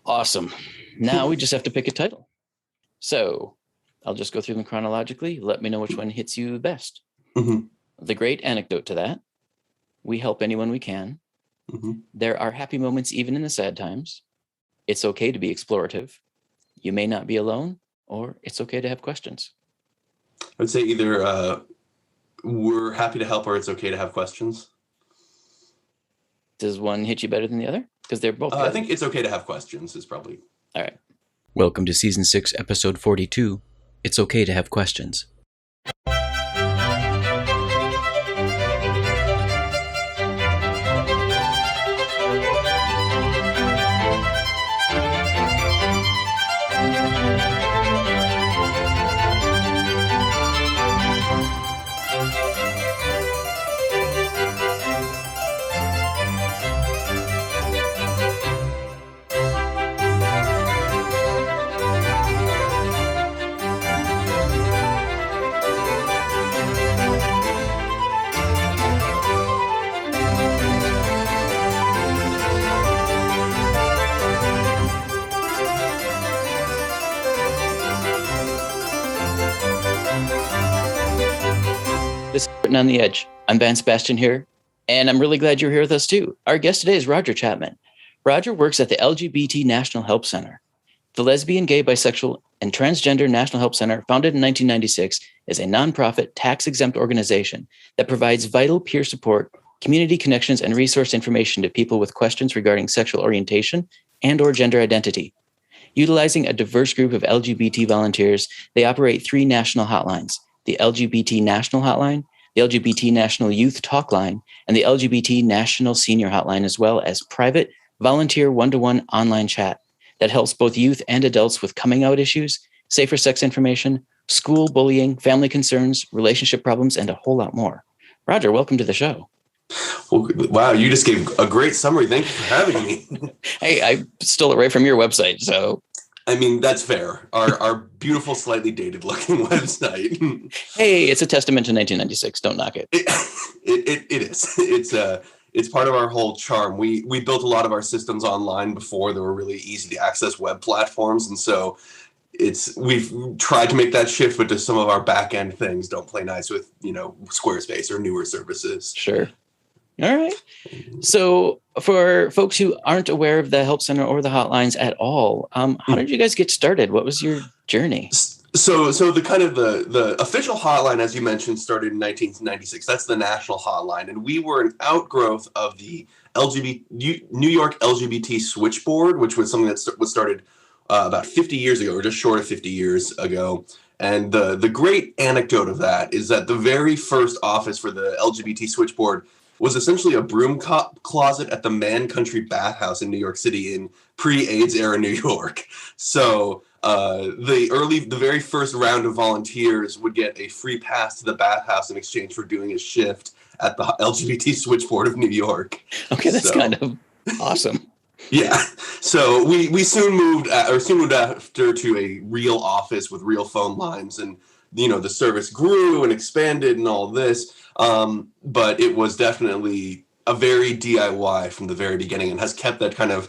Awesome. Now we just have to pick a title. So I'll just go through them chronologically. Let me know which one hits you best. Mm-hmm. The great anecdote to that: we help anyone we can. Mm-hmm. There are happy moments even in the sad times. It's okay to be explorative. You may not be alone, or it's okay to have questions. I'd say either we're happy to help or it's okay to have questions. Does one hit you better than the other? Because they're both I think it's okay to have questions is probably. All right. Welcome to Season 6, Episode 42. It's okay to have questions. This is Written on the Edge. I'm Van Sebastian here, and I'm really glad you're here with us too. Our guest today is Roger Chapman. Roger works at the LGBT National Help Center. The Lesbian, Gay, Bisexual and Transgender National Help Center, founded in 1996, is a nonprofit, tax-exempt organization that provides vital peer support, community connections, and resource information to people with questions regarding sexual orientation and/or gender identity. Utilizing a diverse group of LGBT volunteers, they operate 3 national hotlines: the LGBT National Hotline, the LGBT National Youth Talkline, and the LGBT National Senior Hotline, as well as private volunteer one-to-one online chat that helps both youth and adults with coming out issues, safer sex information, school bullying, family concerns, relationship problems, and a whole lot more. Roger, welcome to the show. Well, wow, you just gave a great summary. Thank you for having me. Hey, I stole it right from your website, so... I mean, that's fair. Our beautiful, slightly dated-looking website. Hey, it's a testament to 1996. Don't knock it. It is. It's part of our whole charm. We built a lot of our systems online before there were really easy to access web platforms, and so we've tried to make that shift, but just some of our back end things don't play nice with Squarespace or newer services. Sure. All right. So for folks who aren't aware of the Help Center or the hotlines at all, how did you guys get started? What was your journey? So the official hotline, as you mentioned, started in 1996. That's the national hotline. And we were an outgrowth of the New York LGBT switchboard, which was something that was started about 50 years ago, or just short of 50 years ago. And the great anecdote of that is that the very first office for the LGBT switchboard was essentially a broom closet at the Man Country Bathhouse in New York City in pre-AIDS era New York. So the very first round of volunteers would get a free pass to the bathhouse in exchange for doing a shift at the LGBT switchboard of New York. Okay, that's kind of awesome. Yeah. So we soon moved after to a real office with real phone lines, and the service grew and expanded and all this. But it was definitely a very DIY from the very beginning, and has kept that kind of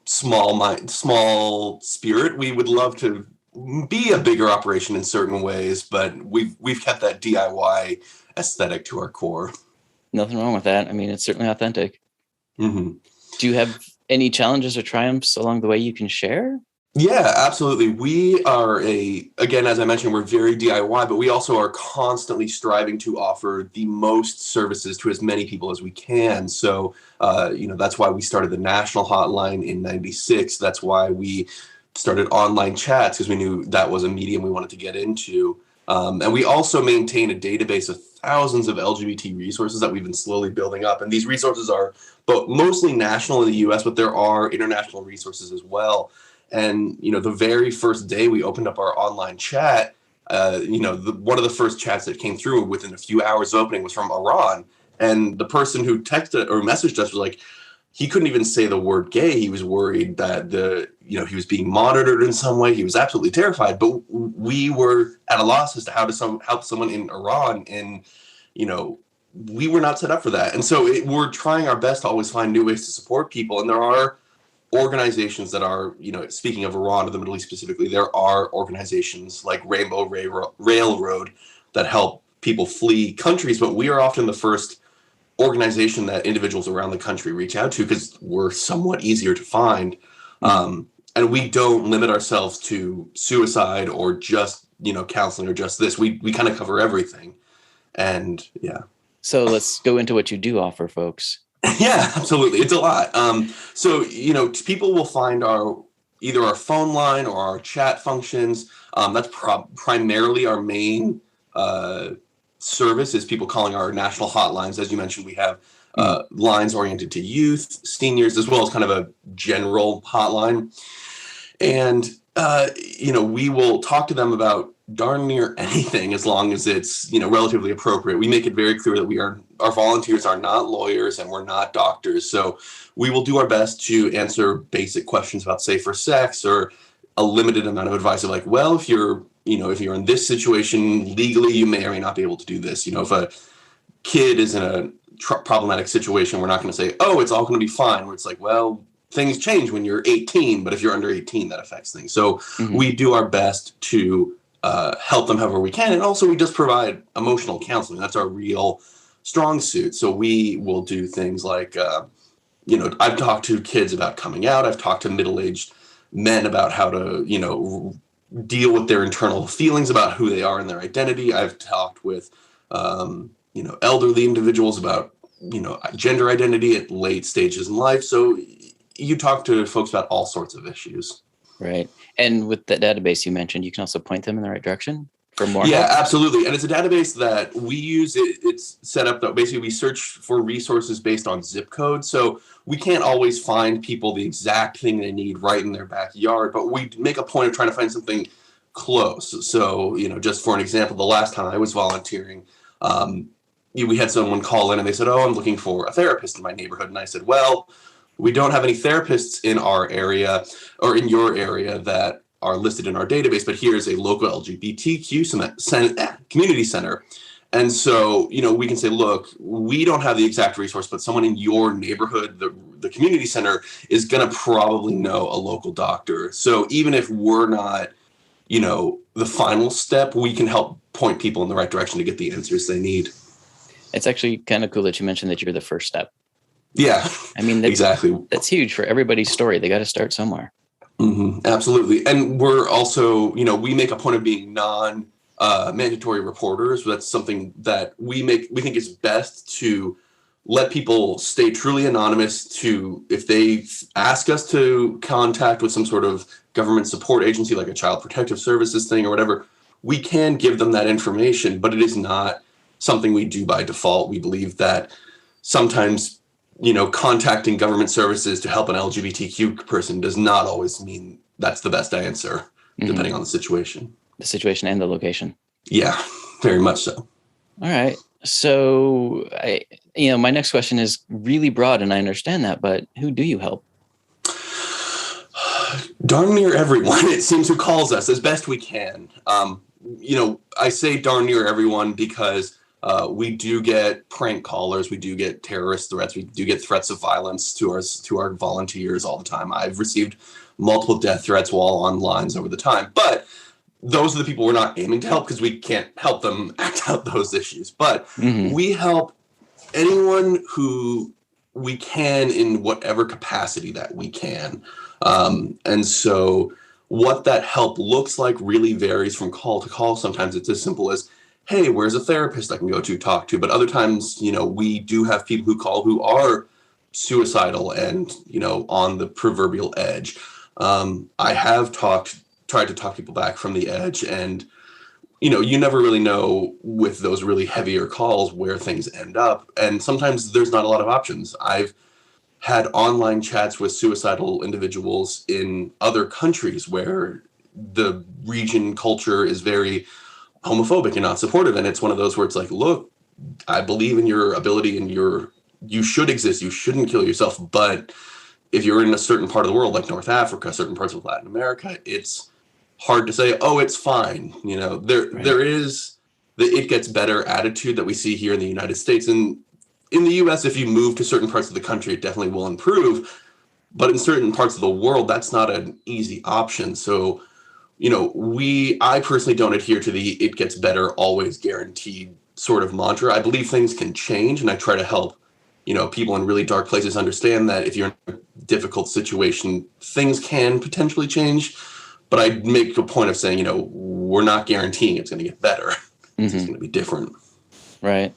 small spirit. We would love to be a bigger operation in certain ways, but we've kept that DIY aesthetic to our core. Nothing wrong with that. I mean, it's certainly authentic. Mm-hmm. Do you have any challenges or triumphs along the way you can share? Yeah, absolutely. We are again, as I mentioned, we're very DIY, but we also are constantly striving to offer the most services to as many people as we can. So, that's why we started the national hotline in 96. That's why we started online chats, because we knew that was a medium we wanted to get into. And we also maintain a database of thousands of LGBT resources that we've been slowly building up. And these resources are mostly national in the US, but there are international resources as well. And, the very first day we opened up our online chat, one of the first chats that came through within a few hours of opening was from Iran. And the person who texted or messaged us was like, he couldn't even say the word gay. He was worried that he was being monitored in some way. He was absolutely terrified. But we were at a loss as to how to help someone in Iran. And, we were not set up for that. And so we're trying our best to always find new ways to support people. And there are organizations that are, speaking of Iran or the Middle East specifically, there are organizations like Rainbow Railroad that help people flee countries, but we are often the first organization that individuals around the country reach out to because we're somewhat easier to find. And we don't limit ourselves to suicide or just, counseling or just this. We kind of cover everything. And yeah. So let's go into what you do offer, folks. Yeah, absolutely. It's a lot. So, people will find either our phone line or our chat functions. That's primarily our main service is people calling our national hotlines. As you mentioned, we have lines oriented to youth, seniors, as well as kind of a general hotline. And, we will talk to them about darn near anything as long as it's, relatively appropriate. We make it very clear that our volunteers are not lawyers and we're not doctors. So we will do our best to answer basic questions about safer sex or a limited amount of advice of like, well, if you're in this situation legally, you may or may not be able to do this. If a kid is in a problematic situation, we're not going to say, oh, it's all going to be fine. Where it's like, well, things change when you're 18, but if you're under 18, that affects things. So we do our best to help them however we can. And also we just provide emotional counseling. That's our real strong suit. So we will do things like, I've talked to kids about coming out. I've talked to middle-aged men about how to, deal with their internal feelings about who they are and their identity. I've talked with, elderly individuals about, gender identity at late stages in life. So you talk to folks about all sorts of issues. Right. And with the database you mentioned, you can also point them in the right direction for more Yeah, help? absolutely. And it's a database that we use. It's set up that basically we search for resources based on zip code. So we can't always find people the exact thing they need right in their backyard, but we make a point of trying to find something close. So, just for an example, the last time I was volunteering, we had someone call in and they said, oh, I'm looking for a therapist in my neighborhood. And I said, well, we don't have any therapists in our area or in your area that are listed in our database, but here's a local LGBTQ community center. And so, we can say, look, we don't have the exact resource, but someone in your neighborhood, the community center is going to probably know a local doctor. So even if we're not, the final step, we can help point people in the right direction to get the answers they need. It's actually kind of cool that you mentioned that you're the first step. Yeah, I mean, exactly. That's huge for everybody's story. They got to start somewhere. Absolutely. And we're also, we make a point of being non-mandatory reporters. That's something that we think is best to let people stay truly anonymous if they ask us to contact with some sort of government support agency, like a child protective services thing or whatever, we can give them that information, but it is not something we do by default. We believe that sometimes contacting government services to help an LGBTQ person does not always mean that's the best answer, depending on the situation. The situation and the location. Yeah, very much so. All right. So, my next question is really broad, and I understand that, but who do you help? Darn near everyone, it seems, who calls us as best we can. I say darn near everyone because we do get prank callers, we do get terrorist threats, we do get threats of violence to our volunteers all the time. I've received multiple death threats while on lines over the time, but those are the people we're not aiming to help because we can't help them act out those issues. But we help anyone who we can in whatever capacity that we can. And so what that help looks like really varies from call to call. Sometimes it's as simple as, hey, where's a therapist I can go to talk to? But other times, we do have people who call who are suicidal and, on the proverbial edge. I have tried to talk people back from the edge, and, you never really know with those really heavier calls where things end up. And sometimes there's not a lot of options. I've had online chats with suicidal individuals in other countries where the region culture is very homophobic and not supportive. And it's one of those where it's like, look, I believe in your ability and you should exist. You shouldn't kill yourself. But if you're in a certain part of the world, like North Africa, certain parts of Latin America, it's hard to say, oh, it's fine. There is the it gets better attitude that we see here in the United States. And in the US, if you move to certain parts of the country, it definitely will improve. But in certain parts of the world, that's not an easy option. So, I personally don't adhere to the "it gets better, always guaranteed" sort of mantra. I believe things can change, and I try to help, people in really dark places understand that if you're in a difficult situation, things can potentially change. But I make a point of saying, we're not guaranteeing it's going to get better. It's just going to be different. Right.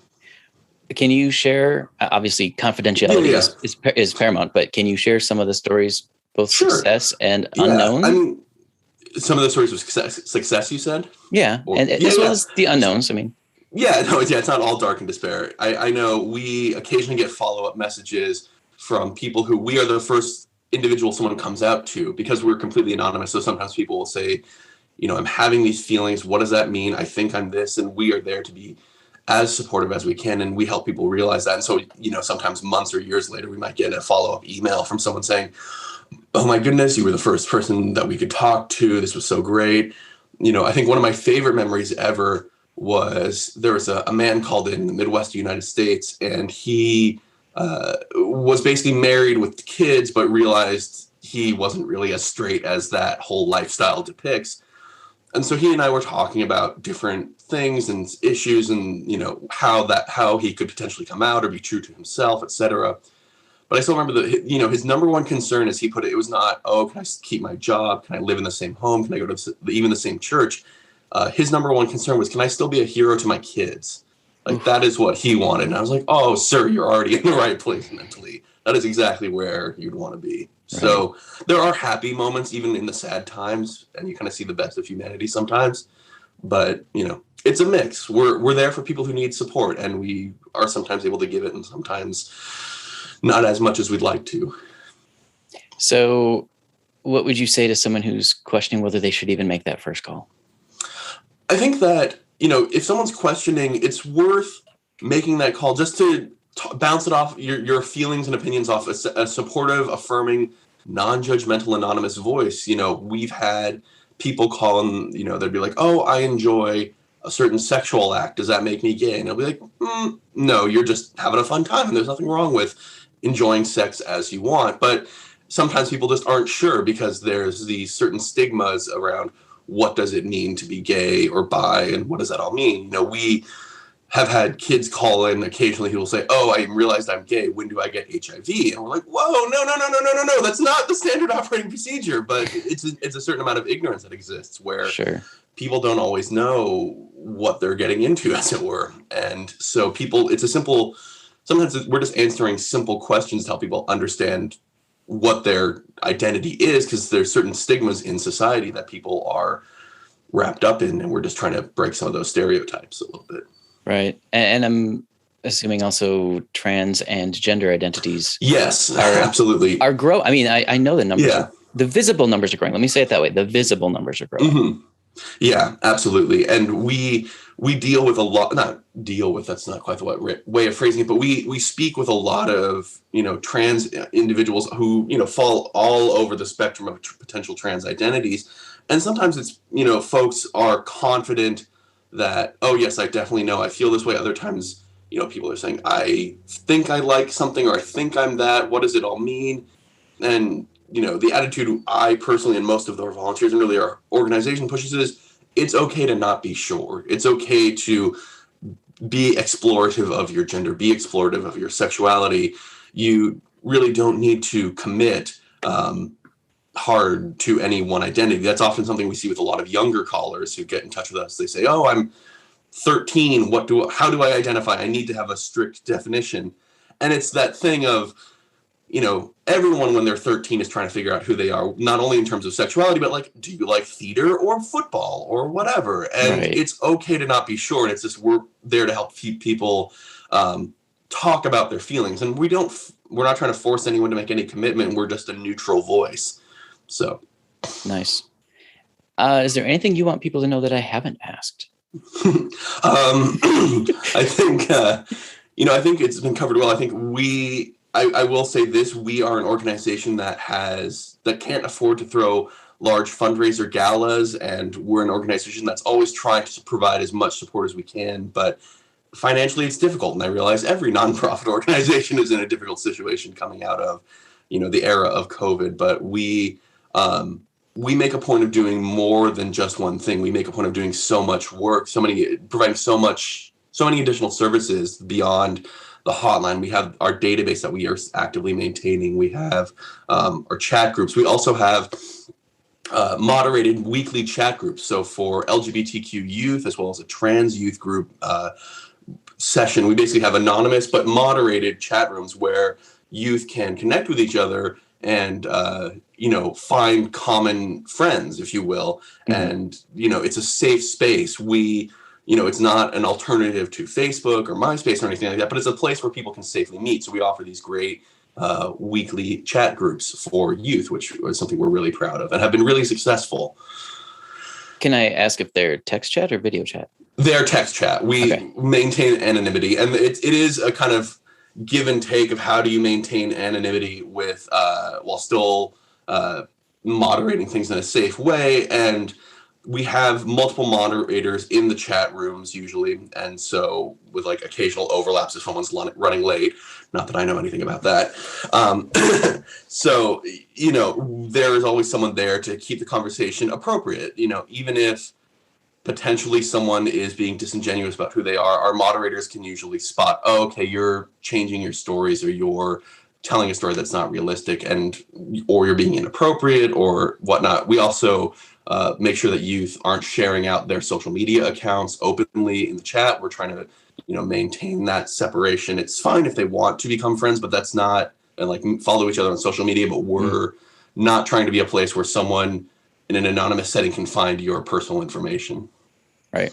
Can you share, obviously confidentiality is paramount, but can you share some of the stories, both success and unknown? I mean, some of the stories of success you said? Yeah. And as well as the unknowns. I mean, it's not all dark and despair. I know we occasionally get follow-up messages from people who we are the first individual someone comes out to, because we're completely anonymous. So sometimes people will say, I'm having these feelings. What does that mean? I think I'm this. And we are there to be as supportive as we can. And we help people realize that. And so, sometimes months or years later, we might get a follow-up email from someone saying, "Oh my goodness, you were the first person that we could talk to. This was so great." I think one of my favorite memories ever was there was a man called in the Midwest United States, and he was basically married with kids, but realized he wasn't really as straight as that whole lifestyle depicts. And so he and I were talking about different things and issues, and how he could potentially come out or be true to himself, etc. But I still remember that his number one concern, as he put it, it was not, "Oh, can I keep my job? Can I live in the same home? Can I go to even the same church?" His number one concern was, "Can I still be a hero to my kids?" Like, that is what he wanted. And I was like, "Oh, sir, you're already in the right place mentally. That is exactly where you'd want to be." Right. So there are happy moments, even in the sad times, and you kind of see the best of humanity sometimes. But, it's a mix. We're there for people who need support, and we are sometimes able to give it, and sometimes not as much as we'd like to. So what would you say to someone who's questioning whether they should even make that first call? I think that, if someone's questioning, it's worth making that call just to bounce it off your feelings and opinions off a supportive, affirming, non-judgmental, anonymous voice. We've had people call and, they'd be like, "Oh, I enjoy a certain sexual act. Does that make me gay?" And I'll be like, "No, you're just having a fun time, and there's nothing wrong with enjoying sex as you want." But sometimes people just aren't sure, because there's these certain stigmas around what does it mean to be gay or bi, and what does that all mean? We have had kids call in occasionally who will say, "Oh, I realized I'm gay. When do I get HIV?" And we're like, "Whoa, no. That's not the standard operating procedure." But it's a certain amount of ignorance that exists where people don't always know what they're getting into, as it were. And so sometimes we're just answering simple questions to help people understand what their identity is, because there's certain stigmas in society that people are wrapped up in, and we're just trying to break some of those stereotypes a little bit. Right. And I'm assuming also trans and gender identities. Yes, absolutely. Are growing. I mean, I know the numbers. Yeah. The visible numbers are growing. Let me say it that way. The visible numbers are growing. Mm-hmm. Yeah, absolutely. And we deal with that's not quite the way of phrasing it, but we speak with a lot of, trans individuals who, fall all over the spectrum of potential trans identities. And sometimes it's, folks are confident that, "Oh, yes, I definitely know I feel this way." Other times, people are saying, "I think I like something," or "I think I'm that. What does it all mean?" And the attitude I personally and most of our volunteers and really our organization pushes is, it's okay to not be sure. It's okay to be explorative of your gender, be explorative of your sexuality. You really don't need to commit hard to any one identity. That's often something we see with a lot of younger callers who get in touch with us. They say, "Oh, I'm 13. How do I identify? I need to have a strict definition." And it's that thing of, everyone when they're 13 is trying to figure out who they are, not only in terms of sexuality, but like, do you like theater or football or whatever? And It's okay to not be sure. And it's just, we're there to help people talk about their feelings. And we're not trying to force anyone to make any commitment. We're just a neutral voice. So. Nice. Is there anything you want people to know that I haven't asked? I think, I think it's been covered well. I think I will say this: we are an organization that can't afford to throw large fundraiser galas, and we're an organization that's always trying to provide as much support as we can. But financially, it's difficult, and I realize every nonprofit organization is in a difficult situation coming out of the era of COVID, but we make a point of doing more than just one thing. We make a point of doing so much work, providing so many additional services beyond the hotline. We have our database that we are actively maintaining. We have our chat groups. We also have moderated weekly chat groups. So for LGBTQ youth, as well as a trans youth group session, we basically have anonymous but moderated chat rooms where youth can connect with each other and find common friends, if you will. And it's a safe space. It's not an alternative to Facebook or MySpace or anything like that, but it's a place where people can safely meet. So we offer these great weekly chat groups for youth, which is something we're really proud of and have been really successful. Can I ask if they're text chat or video chat? They're text chat. We maintain anonymity, and it is a kind of give and take of how do you maintain anonymity with while still moderating things in a safe way. And we have multiple moderators in the chat rooms usually, and so with like occasional overlaps if someone's running late. Not that I know anything about that. So there is always someone there to keep the conversation appropriate. Even if potentially someone is being disingenuous about who they are, our moderators can usually spot, oh, okay, you're changing your stories, or you're telling a story that's not realistic, or you're being inappropriate or whatnot. We also make sure that youth aren't sharing out their social media accounts openly in the chat. We're trying to, maintain that separation. It's fine if they want to become friends, but that's not, and like follow each other on social media, but we're not trying to be a place where someone in an anonymous setting can find your personal information. Right.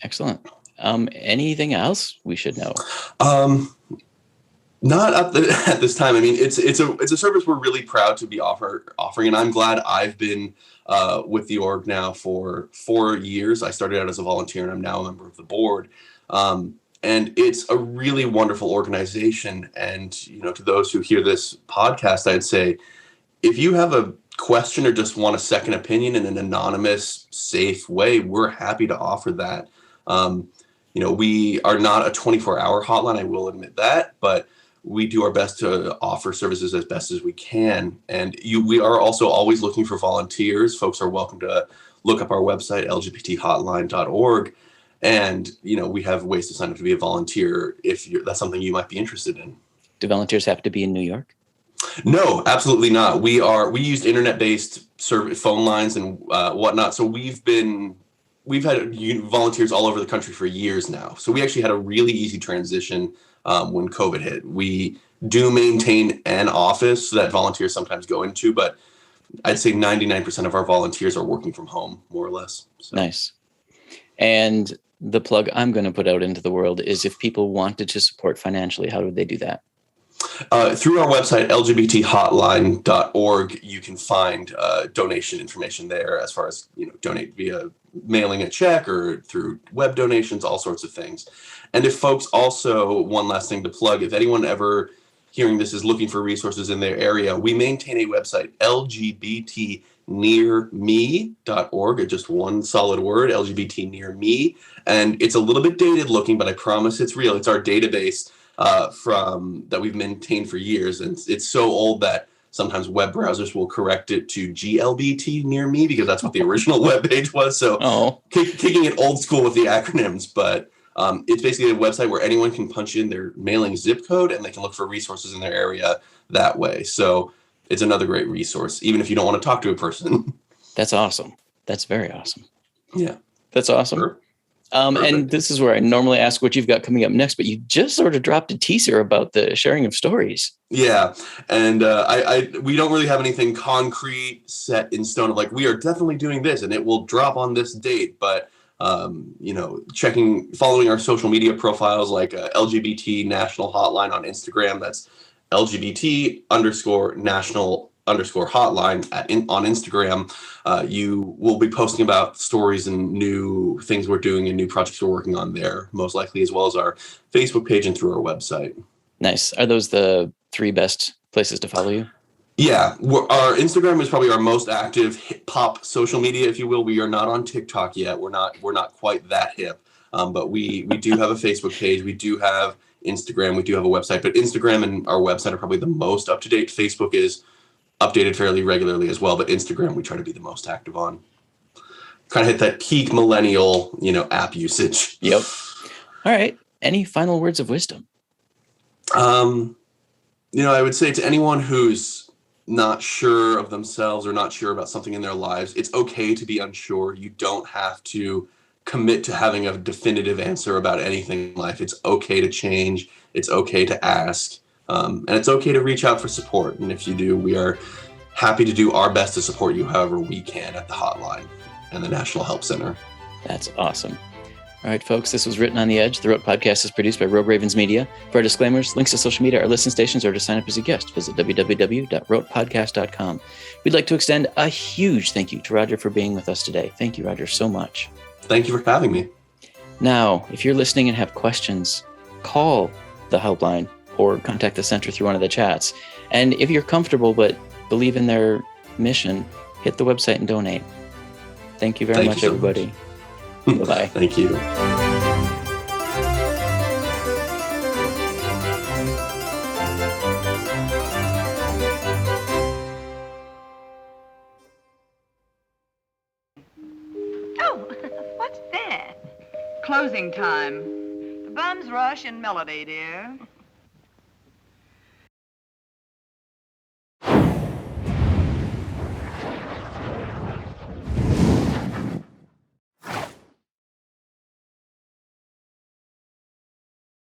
Excellent. Anything else we should know? Not at this time. I mean, it's a service we're really proud to be offering, and I'm glad I've been with the org now for 4 years. I started out as a volunteer, and I'm now a member of the board. And it's a really wonderful organization. And to those who hear this podcast, I'd say, if you have a question or just want a second opinion in an anonymous, safe way, we're happy to offer that. We are not a 24-hour hotline, I will admit that, but we do our best to offer services as best as we can. And we are also always looking for volunteers. Folks are welcome to look up our website, lgbthotline.org. And, we have ways to sign up to be a volunteer if that's something you might be interested in. Do volunteers have to be in New York? No, absolutely not. We used internet-based phone lines and whatnot. So we've had volunteers all over the country for years now. So we actually had a really easy transition when COVID hit. We do maintain an office that volunteers sometimes go into, but I'd say 99% of our volunteers are working from home, more or less. So. Nice. And the plug I'm going to put out into the world is if people wanted to support financially, how would they do that? Through our website, lgbthotline.org, you can find donation information there as far as, donate via mailing a check or through web donations, all sorts of things. And if folks also, one last thing to plug, if anyone ever hearing this is looking for resources in their area, we maintain a website, lgbtnearme.org, just one solid word, LGBT Near Me. And it's a little bit dated looking, but I promise it's real. It's our database that we've maintained for years, and it's so old that sometimes web browsers will correct it to GLBT Near Me because that's what the original web page was. So kicking it old school with the acronyms, but it's basically a website where anyone can punch in their mailing zip code and they can look for resources in their area that way. So it's another great resource, even if you don't want to talk to a person. That's awesome. That's very awesome. Yeah, that's awesome. Sure. And this is where I normally ask what you've got coming up next, but you just sort of dropped a teaser about the sharing of stories. Yeah. And we don't really have anything concrete set in stone of like, we are definitely doing this and it will drop on this date. But, following our social media profiles like LGBT National Hotline on Instagram, that's LGBT_National _hotline on Instagram. You will be posting about stories and new things we're doing and new projects we're working on there, most likely, as well as our Facebook page and through our website. Nice. Are those the 3 best places to follow you? Yeah, our Instagram is probably our most active hip hop social media, if you will. We are not on TikTok yet. We're not quite that hip, but we do have a Facebook page. We do have Instagram. We do have a website, but Instagram and our website are probably the most up to date. Facebook is updated fairly regularly as well, but Instagram we try to be the most active on. Kind of hit that peak millennial, app usage. Yep. All right. Any final words of wisdom? I would say to anyone who's not sure of themselves or not sure about something in their lives, it's okay to be unsure. You don't have to commit to having a definitive answer about anything in life. It's okay to change. It's okay to ask. And it's okay to reach out for support. And if you do, we are happy to do our best to support you however we can at the hotline and the National Help Center. That's awesome. All right, folks, this was Written on the Edge. The Rote Podcast is produced by Rogue Ravens Media. For our disclaimers, links to social media, our listen stations, or to sign up as a guest, visit www.rotepodcast.com. We'd like to extend a huge thank you to Roger for being with us today. Thank you, Roger, so much. Thank you for having me. Now, if you're listening and have questions, call the helpline or contact the center through one of the chats. And if you're comfortable but believe in their mission, hit the website and donate. Thank you very much, everybody. Bye-bye. Thank you. Oh, what's that? Closing time. The bums rush in melody, dear.